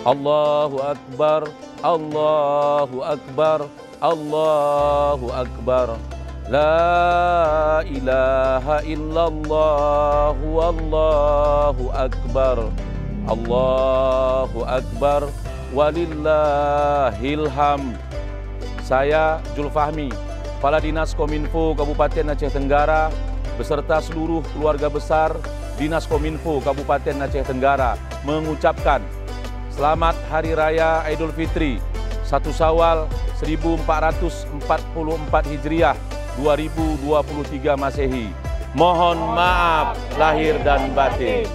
Allahu Akbar, Allahu Akbar, Allahu Akbar. La ilaha illallah, Wallahu Akbar. Allahu Akbar, walillahil hamd. Saya Julfahmi, Kepala Dinas Kominfo Kabupaten Aceh Tenggara, beserta seluruh keluarga besar Dinas Kominfo Kabupaten Aceh Tenggara, mengucapkan Selamat Hari Raya Idul Fitri 1 Syawal 1444 Hijriah 2023 Masehi. Mohon maaf lahir dan batin.